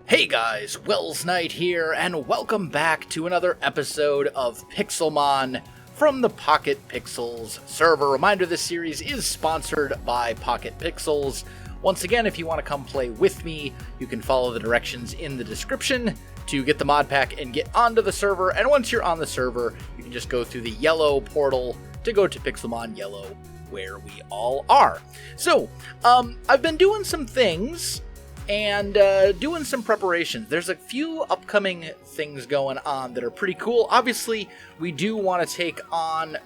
Hey guys, Welsknight here, and welcome back to another episode of Pixelmon from the PocketPixels server. Reminder, this series is sponsored by PocketPixels. Once again, if you want to come play with me, you can follow the directions in the description to get the mod pack and get onto the server. And once you're on the server, you can just go through the yellow portal to go to Pixelmon Yellow, where we all are. So, I've been doing some things and doing some preparations. There's a few upcoming things going on that are pretty cool. Obviously, we do want to take on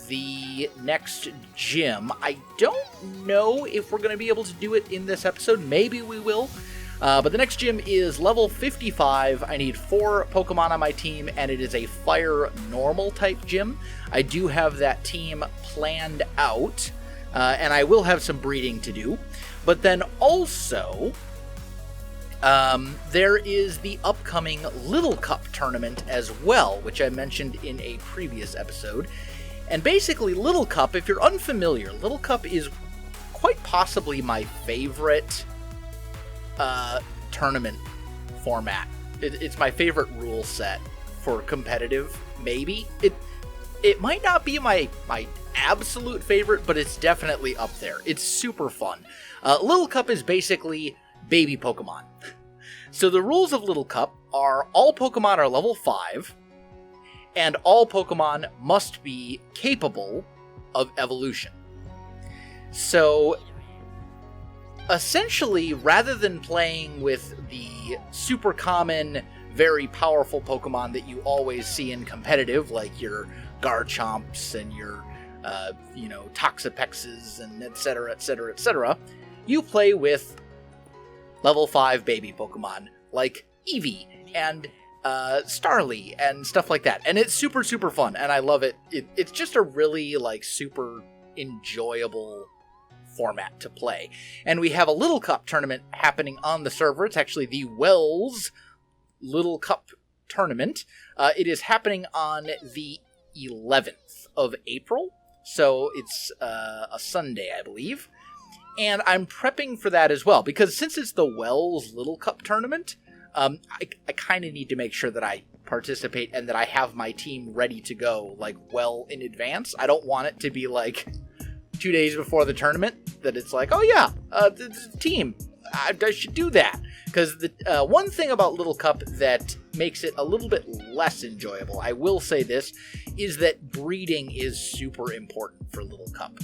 the next gym. I don't know if we're going to be able to do it in this episode. Maybe we will. But the next gym is level 55. I need 4 Pokemon on my team, and it is a fire normal type gym. I do have that team planned out, and I will have some breeding to do. But then also, there is the upcoming Little Cup tournament as well, which I mentioned in a previous episode. And basically, Little Cup, if you're unfamiliar, Little Cup is quite possibly my favorite tournament format. It's my favorite rule set for competitive, maybe. It might not be my absolute favorite, but it's definitely up there. It's super fun. Little Cup is basically baby Pokemon. So the rules of Little Cup are all Pokemon are level 5, and all Pokemon must be capable of evolution. So essentially, rather than playing with the super common, very powerful Pokemon that you always see in competitive, like your Garchomps and your, Toxapexes and etc., etc., etc., you play with level 5 baby Pokemon like Eevee and Starly and stuff like that. And it's super, super fun, and I love it. It's just a really, super enjoyable format to play. And we have a Little Cup tournament happening on the server. It's actually the Wells Little Cup tournament. It is happening on the 11th of April, so it's a Sunday, I believe. And I'm prepping for that as well, because since it's the Wells Little Cup tournament, I kind of need to make sure that I participate and that I have my team ready to go, well in advance. I don't want it to be, 2 days before the tournament, that it's oh yeah, the team, I should do that. Because the one thing about Little Cup that makes it a little bit less enjoyable, I will say this, is that breeding is super important for Little Cup.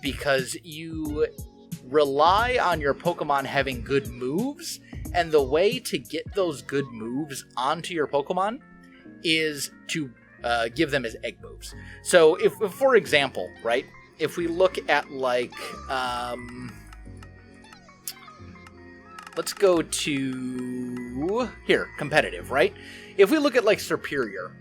Because you rely on your Pokemon having good moves, and the way to get those good moves onto your Pokemon is to give them as egg moves. So if for example, right, if we look at let's go to here, competitive, right? If we look at Serperior,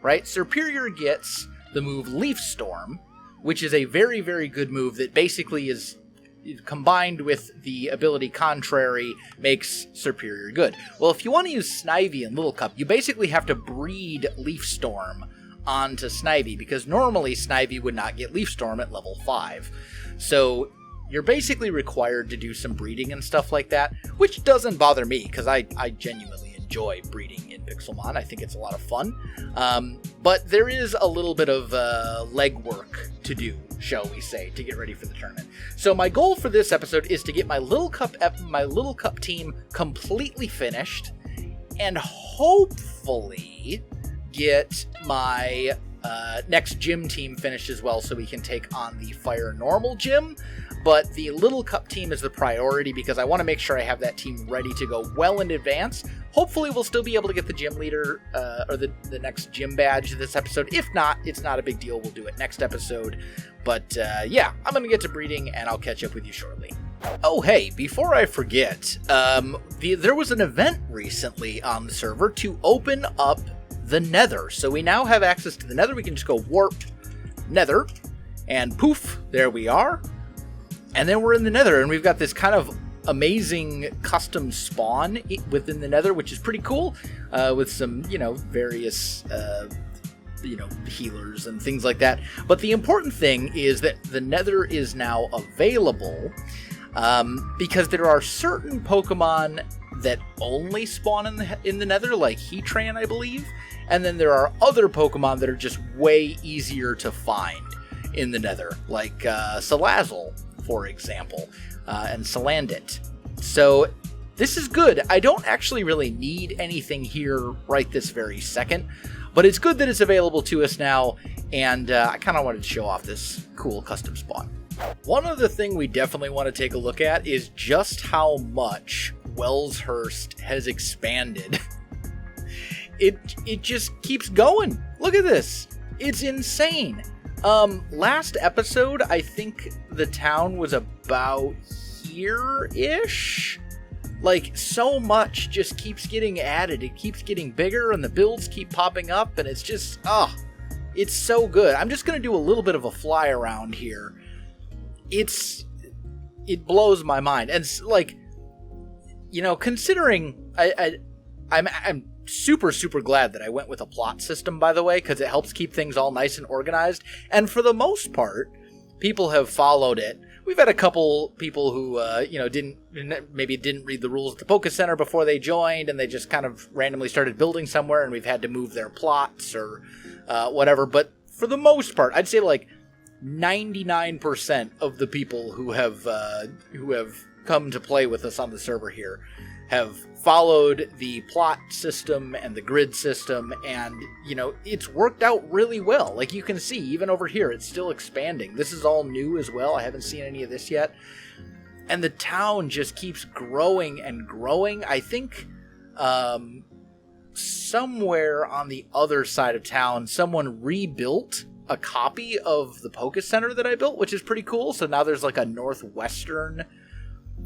right? Serperior gets the move Leaf Storm, which is a very, very good move that basically is combined with the ability Contrary makes Serperior good. Well, if you want to use Snivy in Little Cup, you basically have to breed Leaf Storm onto Snivy, because normally Snivy would not get Leaf Storm at level 5. So you're basically required to do some breeding and stuff like that, which doesn't bother me, because I genuinely enjoy breeding in Pixelmon. I think it's a lot of fun. But there is a little bit of legwork to do, shall we say, to get ready for the tournament. So my goal for this episode is to get my Little Cup team completely finished, and hopefully get my next gym team finished as well, so we can take on the Fire Normal gym. But the Little Cup team is the priority, because I want to make sure I have that team ready to go well in advance. Hopefully we'll still be able to get the gym leader, or the next gym badge this episode. If not, it's not a big deal. We'll do it next episode. But yeah, I'm going to get to breeding, and I'll catch up with you shortly. Oh, hey, before I forget, there was an event recently on the server to open up the Nether. So we now have access to the Nether. We can just go warp Nether, and poof, there we are. And then we're in the Nether, and we've got this kind of amazing custom spawn within the Nether, which is pretty cool, with some, various, healers and things like that. But the important thing is that the Nether is now available, because there are certain Pokemon that only spawn in the Nether, like Heatran, I believe. And then there are other Pokemon that are just way easier to find in the Nether, like Salazzle, for example, and Salandit. So this is good. I don't actually really need anything here right this very second, but it's good that it's available to us now, and I kind of wanted to show off this cool custom spawn. One other thing we definitely want to take a look at is just how much Welshurst has expanded. It just keeps going. Look at this. It's insane. Last episode, I think the town was about here-ish. Like, so much just keeps getting added. It keeps getting bigger, and the builds keep popping up, and it's just, it's so good. I'm just going to do a little bit of a fly around here. It blows my mind. And, like, you know, considering I'm super, super glad that I went with a plot system, by the way, because it helps keep things all nice and organized. And for the most part, people have followed it. We've had a couple people who, didn't read the rules at the Pokecenter before they joined, and they just kind of randomly started building somewhere, and we've had to move their plots or whatever. But for the most part, I'd say like 99% of the people who have come to play with us on the server here have followed the plot system and the grid system, and, you know, it's worked out really well. Like, you can see, even over here, it's still expanding. This is all new as well. I haven't seen any of this yet. And the town just keeps growing and growing. I think somewhere on the other side of town, someone rebuilt a copy of the Pokecenter that I built, which is pretty cool. So now there's like a northwestern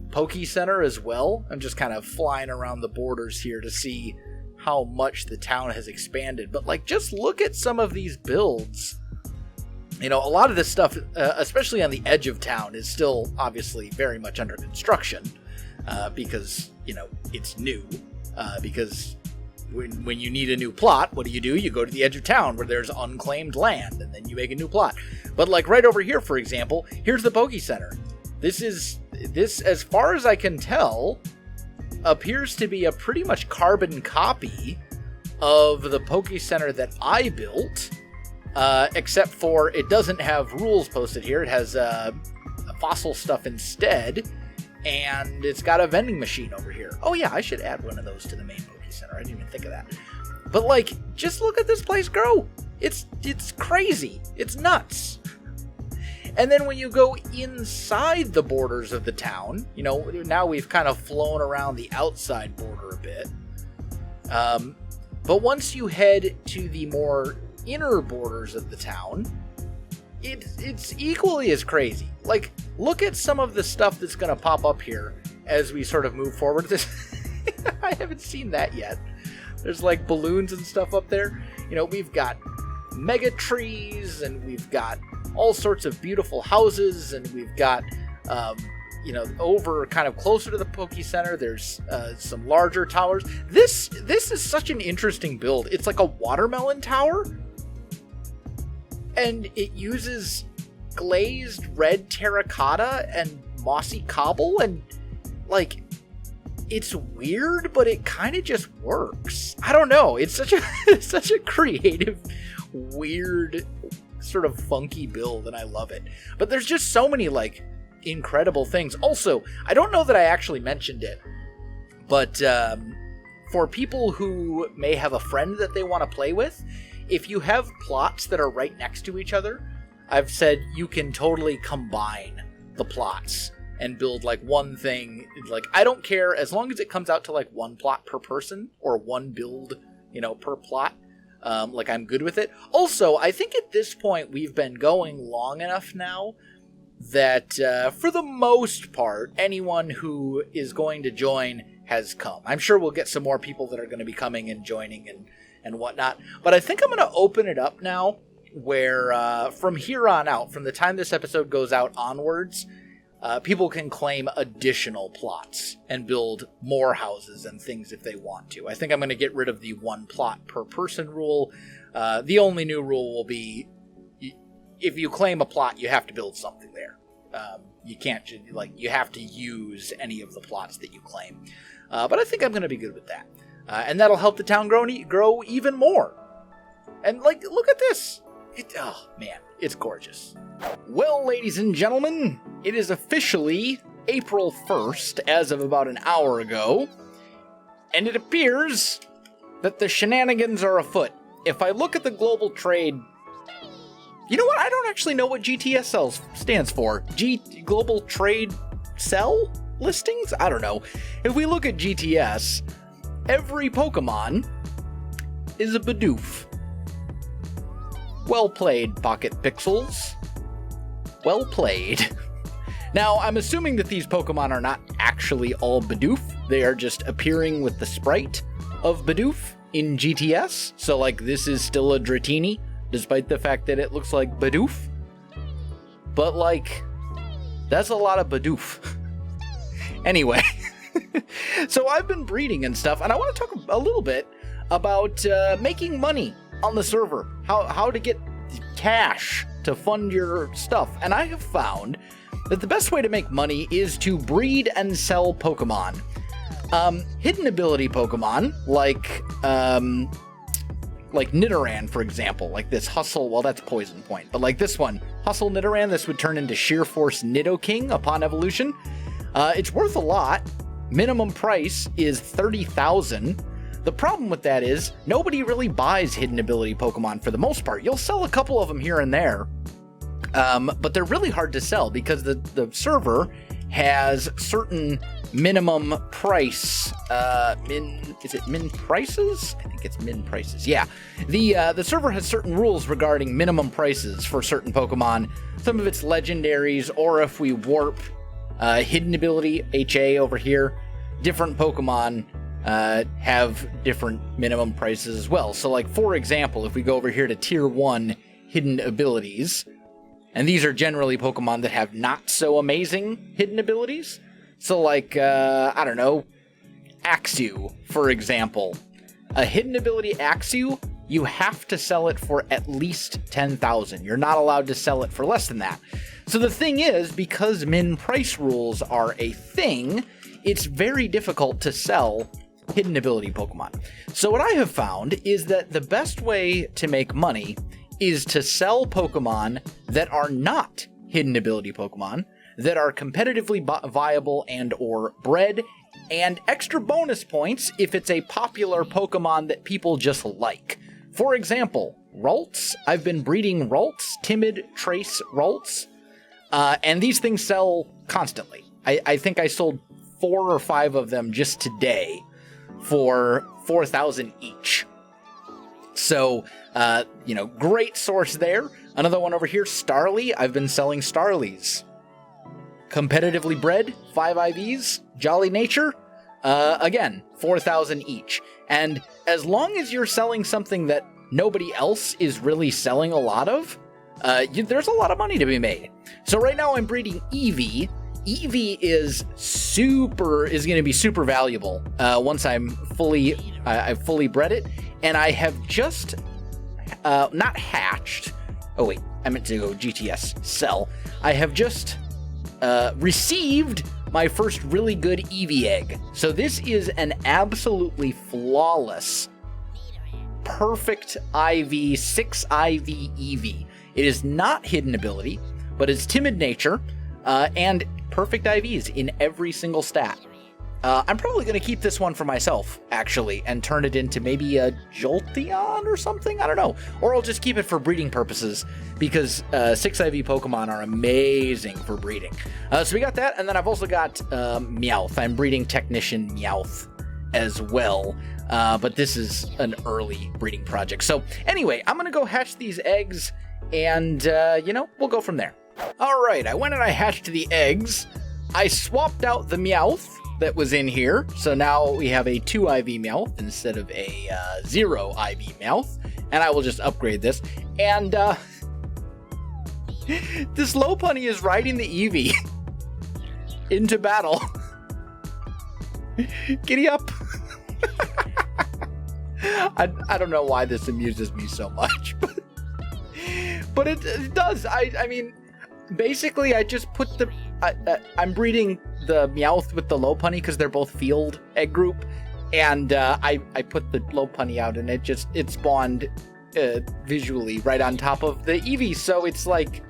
Pokecenter as well. I'm just kind of flying around the borders here to see how much the town has expanded. But, like, just look at some of these builds. You know, a lot of this stuff, especially on the edge of town, is still obviously very much under construction because, you know, it's new. Because when you need a new plot, what do? You go to the edge of town where there's unclaimed land, and then you make a new plot. But, like, right over here, for example, here's the Pokecenter. This, as far as I can tell, appears to be a pretty much carbon copy of the Pokecenter that I built, except for it doesn't have rules posted here. It has fossil stuff instead, and it's got a vending machine over here. Oh yeah, I should add one of those to the main Pokecenter. I didn't even think of that. But, like, just look at this place grow. It's crazy. It's nuts. And then when you go inside the borders of the town, you know, now we've kind of flown around the outside border a bit. But once you head to the more inner borders of the town, it's equally as crazy. Like, look at some of the stuff that's going to pop up here as we sort of move forward. I haven't seen that yet. There's, like, balloons and stuff up there. You know, we've got mega trees, and we've got all sorts of beautiful houses, and we've got, over kind of closer to the Pokecenter, there's some larger towers. This is such an interesting build. It's like a watermelon tower, and it uses glazed red terracotta and mossy cobble, and, like, it's weird, but it kind of just works. I don't know. It's such a creative, weird, sort of funky build, and I love it. But there's just so many, like, incredible things. Also, I don't know that I actually mentioned it, but for people who may have a friend that they want to play with, if you have plots that are right next to each other, I've said you can totally combine the plots and build, like, one thing. Like, I don't care, as long as it comes out to, like, one plot per person or one build, you know, per plot. Like, I'm good with it. Also, I think at this point we've been going long enough now that for the most part, anyone who is going to join has come. I'm sure we'll get some more people that are going to be coming and joining and whatnot. But I think I'm going to open it up now where from here on out, from the time this episode goes out onwards, people can claim additional plots and build more houses and things if they want to. I think I'm going to get rid of the one plot per person rule. The only new rule will be if you claim a plot, you have to build something there. You can't, like, you have to use any of the plots that you claim. But I think I'm going to be good with that. And that'll help the town grow even more. And, like, look at this. Oh, man, it's gorgeous. Well, ladies and gentlemen, it is officially April 1st, as of about an hour ago. And it appears that the shenanigans are afoot. If I look at the global trade... You know what? I don't actually know what GTS stands for. Global Trade Sell Listings? I don't know. If we look at GTS, every Pokemon is a Bidoof. Well played, PocketPixels. Well played. Now, I'm assuming that these Pokemon are not actually all Bidoof. They are just appearing with the sprite of Bidoof in GTS. So, like, this is still a Dratini, despite the fact that it looks like Bidoof. But, like, that's a lot of Bidoof. Anyway, so I've been breeding and stuff, and I want to talk a little bit about making money on the server. How to get cash to fund your stuff. And I have found that the best way to make money is to breed and sell Pokemon. Hidden ability Pokemon, like Nidoran, for example, like this Hustle, well, that's Poison Point, but like this one, Hustle Nidoran, this would turn into Sheer Force Nidoking upon evolution. It's worth a lot. Minimum price is 30,000. The problem with that is nobody really buys hidden ability Pokemon for the most part. You'll sell a couple of them here and there, but they're really hard to sell because the server has certain minimum price, is it min prices? I think it's min prices. Yeah. The server has certain rules regarding minimum prices for certain Pokemon. Some of it's legendaries, or if we warp hidden ability HA over here, different Pokemon have different minimum prices as well. So, like, for example, if we go over here to tier 1 hidden abilities, and these are generally Pokemon that have not so amazing hidden abilities. So, like, I don't know, Axew, for example. A hidden ability Axew, you have to sell it for at least 10,000. You're not allowed to sell it for less than that. So the thing is, because min price rules are a thing, it's very difficult to sell hidden ability Pokemon. So what I have found is that the best way to make money is to sell Pokemon that are not hidden ability Pokemon, that are competitively viable and or bred, and extra bonus points if it's a popular Pokemon that people just like. For example, Ralts. I've been breeding Ralts, timid trace Ralts, and these things sell constantly. I think I sold 4 or 5 of them just today for 4,000 each. So, great source there. Another one over here, Starly. I've been selling Starlies. Competitively bred, 5 IVs, Jolly Nature, again, 4,000 each. And as long as you're selling something that nobody else is really selling a lot of, there's a lot of money to be made. So right now I'm breeding Eevee. Eevee is going to be super valuable once I've fully bred it. And I have just, not hatched. Oh wait, I meant to go GTS sell. I have just received my first really good Eevee egg. So this is an absolutely flawless, perfect IV, 6 IV Eevee. It is not hidden ability, but it's timid nature, and perfect IVs in every single stat. I'm probably going to keep this one for myself, actually, and turn it into maybe a Jolteon or something? I don't know. Or I'll just keep it for breeding purposes, because 6 IV Pokemon are amazing for breeding. So we got that, and then I've also got Meowth. I'm breeding Technician Meowth as well, but this is an early breeding project. So anyway, I'm going to go hatch these eggs, and, we'll go from there. All right, I went and I hatched the eggs. I swapped out the Meowth that was in here, so now we have a 2 IV Meowth instead of a 0 IV Meowth, and I will just upgrade this. And this Lopunny is riding the Eevee into battle. Giddy up. I don't know why this amuses me so much, but it does. I mean, Basically, I just put the... I'm breeding the Meowth with the Lopunny because they're both field egg group. And I put the Lopunny out, and it spawned visually right on top of the Eevee. So it's like...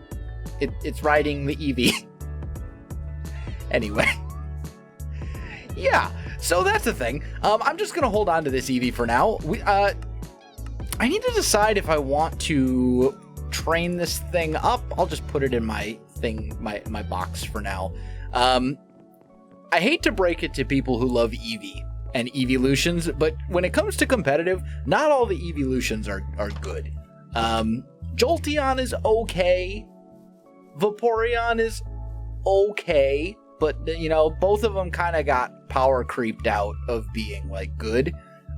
It's riding the Eevee. Anyway. Yeah, so that's the thing. I'm just going to hold on to this Eevee for now. I need to decide if I want to train this thing up. I'll just put it in my thing, my box for now. I hate to break it to people who love Eevee and Eeveelutions, but when it comes to competitive, not all the Eeveelutions are good. Jolteon is okay. Vaporeon is okay, but, you know, both of them kind of got power creeped out of being, like, good.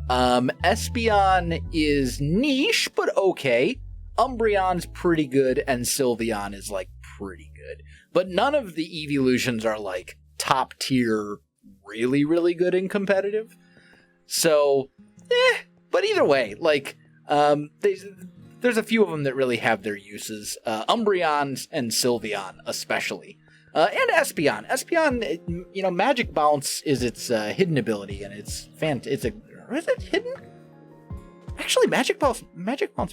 Espeon is niche, but okay. Umbreon's pretty good, and Sylveon is, like, pretty good. But none of the Eeveelutions are, like, top tier, really, really good in competitive. So, but either way, like, there's a few of them that really have their uses. Umbreon and Sylveon, especially. And Espeon. Espeon, you know, Magic Bounce is its hidden ability, and is it hidden? Actually, Magic Bounce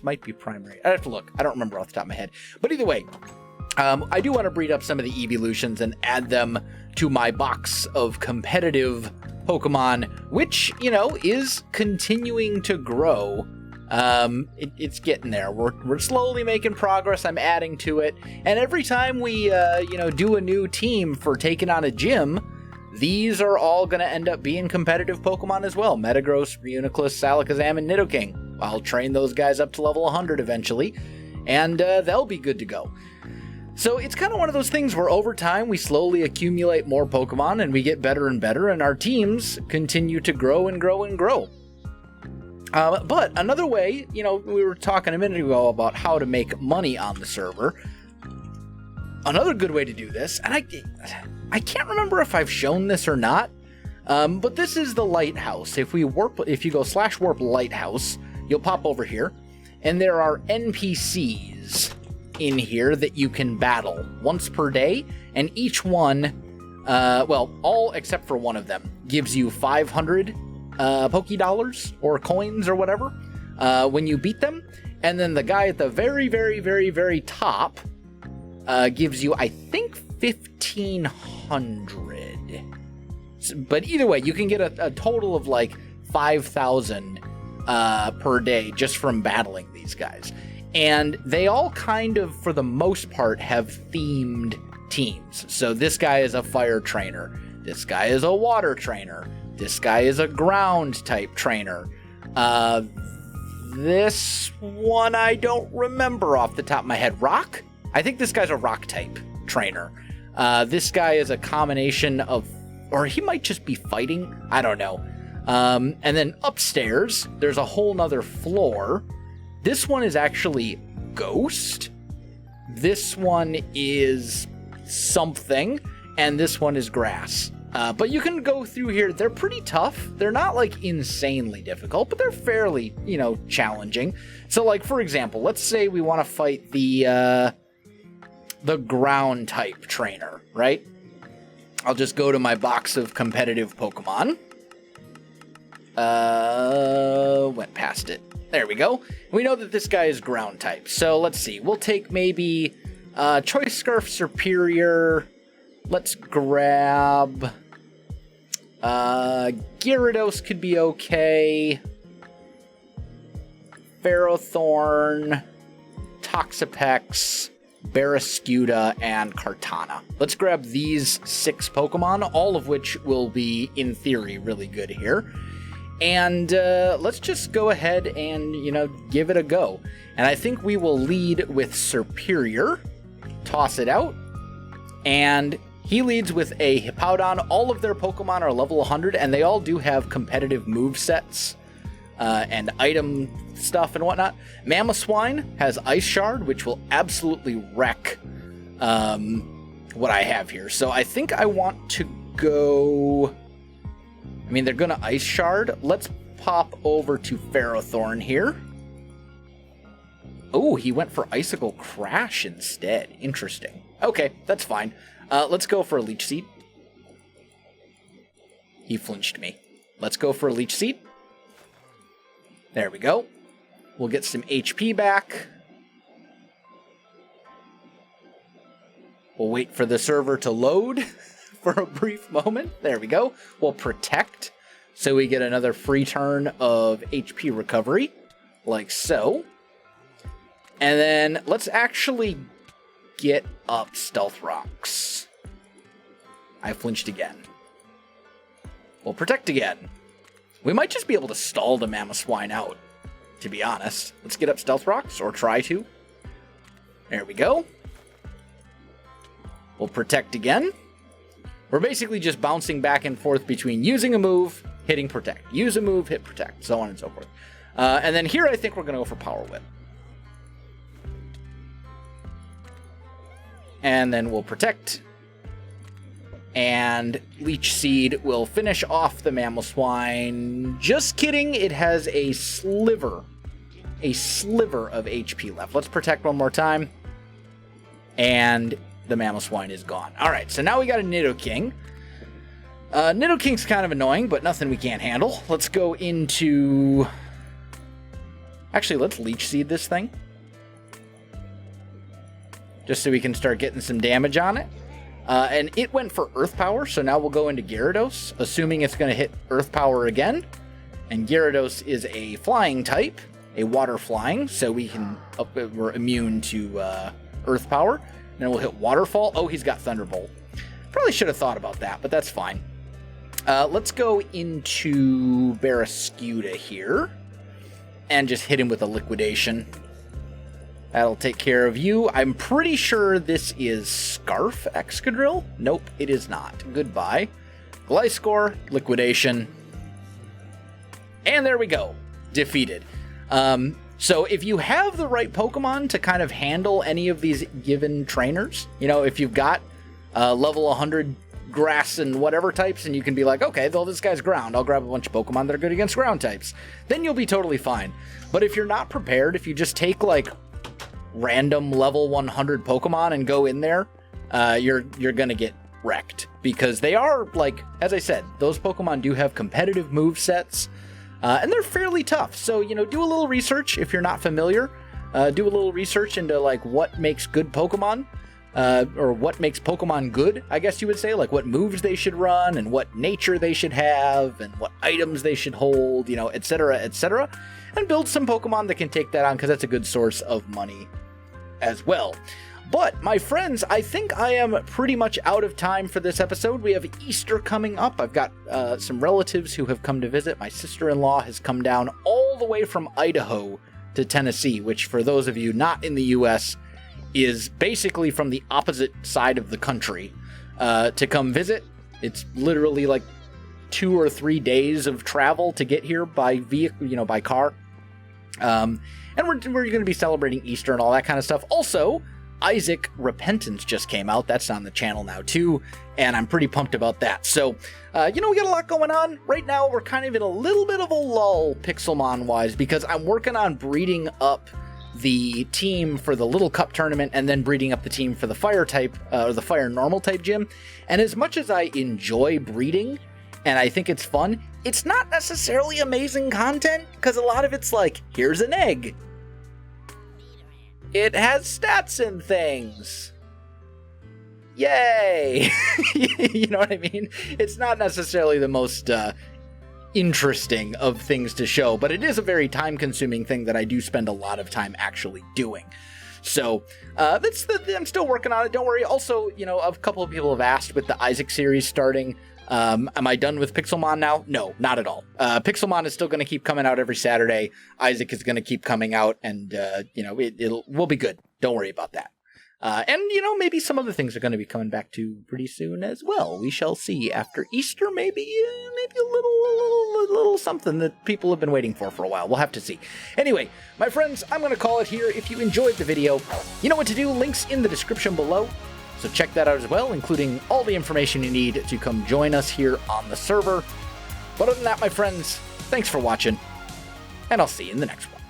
might be primary. I have to look. I don't remember off the top of my head. But either way, I do want to breed up some of the Eeveelutions and add them to my box of competitive Pokemon, which, you know, is continuing to grow. It's getting there. We're slowly making progress. I'm adding to it. And every time we, do a new team for taking on a gym, these are all going to end up being competitive Pokemon as well. Metagross, Reuniclus, Alakazam, and Nidoking. I'll train those guys up to level 100 eventually, and they'll be good to go. So it's kind of one of those things where over time we slowly accumulate more Pokemon and we get better and better, and our teams continue to grow and grow and grow. But another way, you know, we were talking a minute ago about how to make money on the server. Another good way to do this, and I can't remember if I've shown this or not, but this is the Lighthouse. If you go /warp Lighthouse, you'll pop over here, and there are NPCs in here that you can battle once per day, and each one, all except for one of them, gives you 500 Pokédollars or coins or whatever when you beat them. And then the guy at the very, very, very, very top gives you, I think, 1,500. But either way, you can get a total of like 5,000 per day just from battling these guys. And they all kind of, for the most part, have themed teams. So this guy is a fire trainer. This guy is a water trainer. This guy is a ground type trainer. This one I don't remember off the top of my head. Rock? I think this guy's a rock type trainer. This guy is a combination of, or he might just be fighting. I don't know. And then upstairs, there's a whole nother floor. This one is actually ghost. This one is something. And this one is grass. But you can go through here. They're pretty tough. They're not, like, insanely difficult, but they're fairly, challenging. So, like, for example, let's say we want to fight the ground type trainer, right? I'll just go to my box of competitive Pokemon. Went past it. There we go. We know that this guy is ground type. So let's see. We'll take maybe Choice Scarf Superior. Let's grab Gyarados could be okay. Ferrothorn, Toxapex, Barraskewda, and Kartana. Let's grab these 6 Pokemon, all of which will be, in theory, really good here. And let's just go ahead and, give it a go. And I think we will lead with Superior. Toss it out. And he leads with a Hippowdon. All of their Pokemon are level 100, and they all do have competitive movesets and item stuff and whatnot. Mamoswine has Ice Shard, which will absolutely wreck what I have here. So I think I want to go... they're going to Ice Shard. Let's pop over to Ferrothorn here. Oh, he went for Icicle Crash instead. Interesting. Okay, that's fine. Let's go for a Leech Seed. He flinched me. Let's go for a Leech Seed. There we go. We'll get some HP back. We'll wait for the server to load for a brief moment. There we go. We'll protect, so we get another free turn of HP recovery, like so. And then let's actually get up Stealth Rocks. I flinched again. We'll protect again. We might just be able to stall the Mamoswine out, to be honest. Let's get up Stealth Rocks, or try to. There we go. We'll protect again. We're basically just bouncing back and forth between using a move, hitting protect. Use a move, hit protect, so on and so forth. And then here I think we're going to go for Power Whip. And then we'll protect. And Leech Seed will finish off the Mamoswine. Just kidding, it has a sliver of HP left. Let's protect one more time. And the Mamoswine is gone. Alright, so now we got a Nidoking. Nidoking's kind of annoying, but nothing we can't handle. Let's go into... Actually, let's Leech Seed this thing. Just so we can start getting some damage on it. And it went for Earth Power, so now we'll go into Gyarados, assuming it's going to hit Earth Power again. And Gyarados is a flying type, a water flying, so we're immune to Earth Power. Then we'll hit Waterfall. Oh, he's got Thunderbolt. Probably should have thought about that, but that's fine. Let's go into Barrascuda here and just hit him with a Liquidation. That'll take care of you. I'm pretty sure this is Scarf Excadrill. Nope, it is not. Goodbye. Gliscor, Liquidation. And there we go. Defeated. So if you have the right Pokemon to kind of handle any of these given trainers, you know, if you've got level 100 grass and whatever types, and you can be like, okay, though this guy's ground, I'll grab a bunch of Pokemon that are good against ground types, then you'll be totally fine. But if you're not prepared, if you just take like random level 100 Pokemon and go in there, you're gonna get wrecked, because they are, like, as I said, those Pokemon do have competitive move sets, and they're fairly tough. So, you know, do a little research if you're not familiar. Do a little research into like what makes good Pokemon, or what makes Pokemon good, I guess you would say, like what moves they should run and what nature they should have and what items they should hold, you know, etc., etc., and build some Pokemon that can take that on, because that's a good source of money as well. But, my friends, I think I am pretty much out of time for this episode. We have Easter coming up. I've got some relatives who have come to visit. My sister-in-law has come down all the way from Idaho to Tennessee, which, for those of you not in the U.S., is basically from the opposite side of the country to come visit. It's literally like 2 or 3 days of travel to get here by vehicle, you know, by car. And we're going to be celebrating Easter and all that kind of stuff. Also, Isaac Repentance just came out. That's on the channel now too, and I'm pretty pumped about that. So, you know, we got a lot going on. Right now, we're kind of in a little bit of a lull Pixelmon-wise, because I'm working on breeding up the team for the Little Cup tournament and then breeding up the team for the Fire type, or the Fire Normal type gym. And as much as I enjoy breeding, and I think it's fun, it's not necessarily amazing content, because a lot of it's like, here's an egg. It has stats and things. Yay! You know what I mean? It's not necessarily the most interesting of things to show, but it is a very time-consuming thing that I do spend a lot of time actually doing. So, I'm still working on it, don't worry. Also, you know, a couple of people have asked with the Isaac series starting, am I done with Pixelmon now? No, not at all. Pixelmon is still going to keep coming out every Saturday. Isaac is going to keep coming out, and, you know, we'll be good. Don't worry about that. And, you know, maybe some other things are going to be coming back to pretty soon as well. We shall see after Easter, maybe a little something that people have been waiting for a while. We'll have to see. Anyway, my friends, I'm going to call it here. If you enjoyed the video, you know what to do. Links in the description below. So check that out as well, including all the information you need to come join us here on the server. But other than that, my friends, thanks for watching, and I'll see you in the next one.